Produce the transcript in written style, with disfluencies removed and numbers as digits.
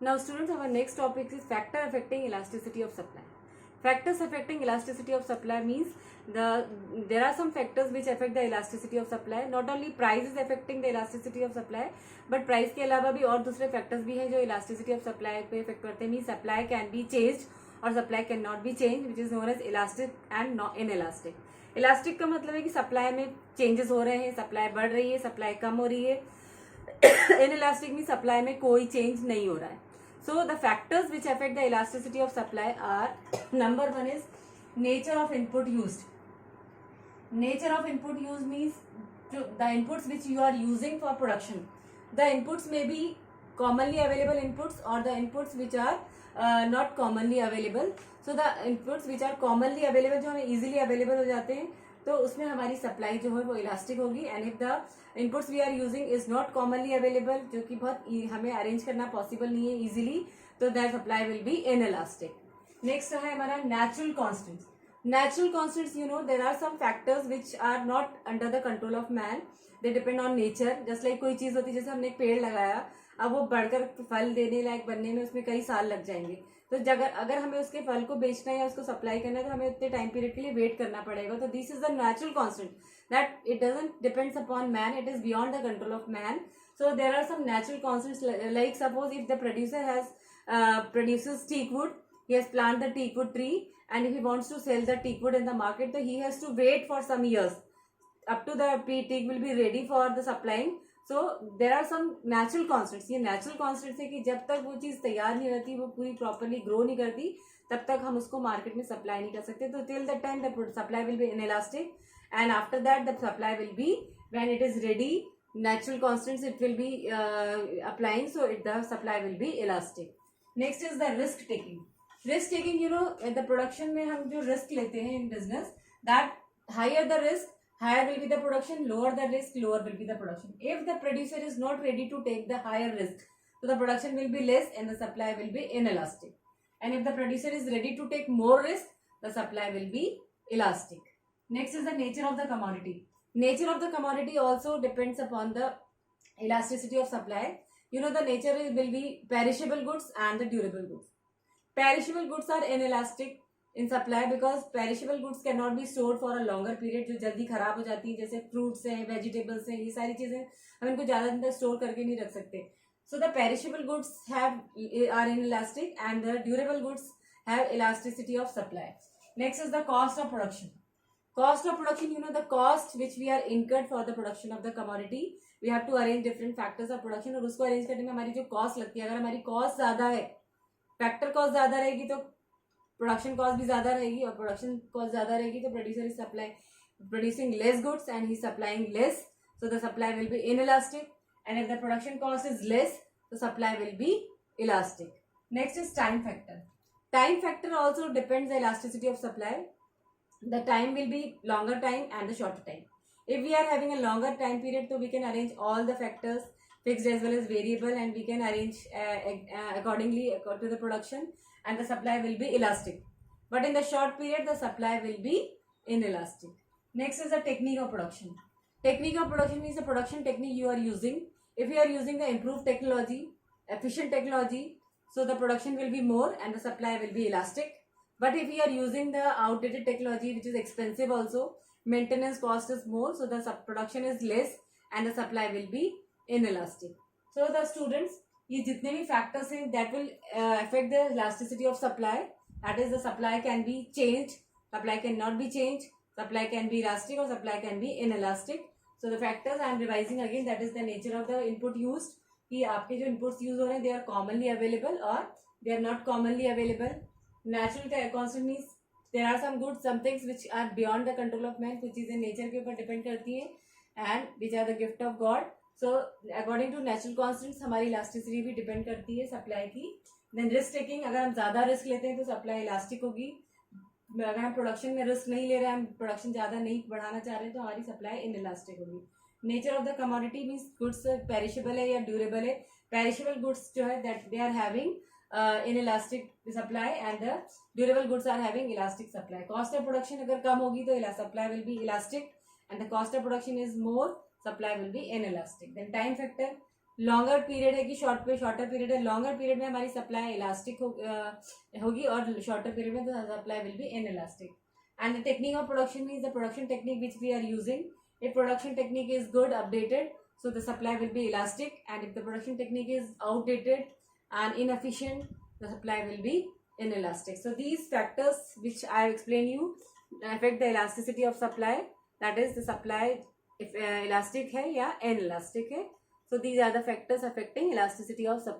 Now students, our next topic is factor affecting elasticity of supply. Factors affecting elasticity of supply means there are some factors which affect the elasticity of supply. Not only price is affecting the elasticity of supply, but price के अलावा भी और दूसरे factors भी हैं जो elasticity of supply पे affect करते हैं. Means supply can be changed और supply can not be changed, which is known as elastic and not inelastic. Elastic का मतलब है कि सप्लाई में चेंजेस हो रहे हैं, सप्लाई बढ़ रही है, सप्लाई कम हो रही है. इनइलास्टिक में सप्लाई में कोई चेंज नहीं हो रहा है. So the factors which affect the elasticity of supply are, number one is nature of input used. Nature of input used means the inputs which you are using for production. The inputs may be commonly available inputs or the inputs which are not commonly available. So the inputs which are commonly available, जो हमें easily available हो जाते हैं, तो उसमें हमारी supply जो है वो इलास्टिक होगी. And if the inputs we are using is not commonly available, जो कि बहुत हमें अरेंज करना पॉसिबल नहीं है इजीली, तो that supply will be inelastic. Next है हमारा natural constants. Natural constants, you know, there are some factors which are not under the control of man. They depend on nature. Just like कोई चीज होती है, जैसे हमने एक पेड़ लगाया, अब वो बढ़कर फल देने लायक बनने में उसमें कई साल लग जाएंगे. तो अगर हमें उसके फल को बेचना है या उसको सप्लाई करना है, तो हमें उतने टाइम पीरियड के लिए वेट करना पड़ेगा. तो this is the natural constant that it doesn't depends upon man, it is beyond the control of man. So there are some natural constants, like suppose if the producer has produces teak wood, he has planted the teak wood tree, and if he wants to sell the teak wood in the market, so he has to wait for some years up to the teak will be ready for the supplying. So there are some natural constants. ये natural constants है कि जब तक वो चीज तैयार नहीं रहती, वो पूरी properly grow नहीं करती, तब तक हम उसको मार्केट में सप्लाई नहीं कर सकते. तो till that time the supply will be inelastic, and after that the supply will be, when it is ready, natural constants it will be applying, so the supply will be elastic. Next is the risk taking. Risk taking, you know, the production में हम जो risk लेते हैं in business, that higher the risk, higher will be the production, lower the risk, lower will be the production. If the producer is not ready to take the higher risk, so the production will be less and the supply will be inelastic. And if the producer is ready to take more risk, the supply will be elastic. Next is the nature of the commodity. Nature of the commodity also depends upon the elasticity of supply. You know, the nature will be perishable goods and the durable goods. Perishable goods are inelastic in supply because perishable goods cannot be stored for a longer period, जो जल्दी खराब हो जाती है, जैसे fruits हैं, vegetables हैं, ये सारी चीजें हम इनको ज्यादा दिन तक स्टोर करके नहीं रख सकते. So the perishable goods are inelastic and the durable goods have elasticity of supply. Next is the cost of production. Cost of production, you know, the cost which we are incurred for the production of the commodity. We have to arrange different factors of production, और उसको arrange करने में हमारी जो cost लगती है, अगर हमारी कॉस्ट ज्यादा है, फैक्टर कॉस्ट ज्यादा रहेगी, तो प्रोडक्शन कॉस्ट भी ज्यादा रहेगी, और प्रोडक्शन कॉस्ट ज्यादा रहेगी तो producer is supply producing less goods and he is supplying less, so the supply will be inelastic. And if the production cost is less, the supply will be elastic. Next is time factor. Time factor also depends the elasticity of supply. The time will be longer time and the shorter time. If we are having a longer time period, so we can arrange all the factors, fixed as well as variable, and we can arrange accordingly to the production, and the supply will be elastic. But in the short period, the supply will be inelastic. Next is the technique of production. Technique of production means the production technique you are using. If you are using the improved technology, efficient technology, so the production will be more and the supply will be elastic. But if you are using the outdated technology, which is expensive also, maintenance cost is more, so the production is less and the supply will be inelastic. So the students, ये जितने भी factors हैं that will affect the elasticity of supply. That is, the supply can be changed, supply cannot be changed, supply can be elastic or supply can be inelastic. So the factors I am revising again, that is the nature of the input used, कि आपके जो inputs use हो रहे हैं they are commonly available or they are not commonly available. Natural constant means there are some goods, some things which are beyond the control of man, कुछ चीजें nature के ऊपर depend करती हैं and which are the gift of God. So according to natural constants हमारी elasticity भी depend करती है supply की. Then risk taking, अगर हम ज़्यादा risk लेते हैं तो supply elastic होगी. अगर हम प्रोडक्शन में रिस्क नहीं ले रहे हैं, हम प्रोडक्शन ज़्यादा नहीं बढ़ाना चाह रहे हैं, तो हमारी सप्लाई इनइलास्टिक होगी. Nature of the commodity means goods perishable है या ड्यूरेबल है. पेरिशेबल गुड्स जो है that they are having inelastic supply and the durable goods are having elastic supply. Cost of production अगर कम होगी तो supply will be elastic, and the cost of production is more, supply will be inelastic. Then time factor, longer period है कि shorter period है, longer period में हमारी supply elastic होगी और शॉर्टर पीरियड में the supply will be inelastic. And the technique of production means the production technique which we are using. If production technique is good, updated, so the supply will be elastic, and if the production technique is outdated and inefficient, the supply will be inelastic. So these factors which I have explained you affect the elasticity of supply, that is the supply if elastic है या inelastic है. So these are the factors affecting elasticity of supply.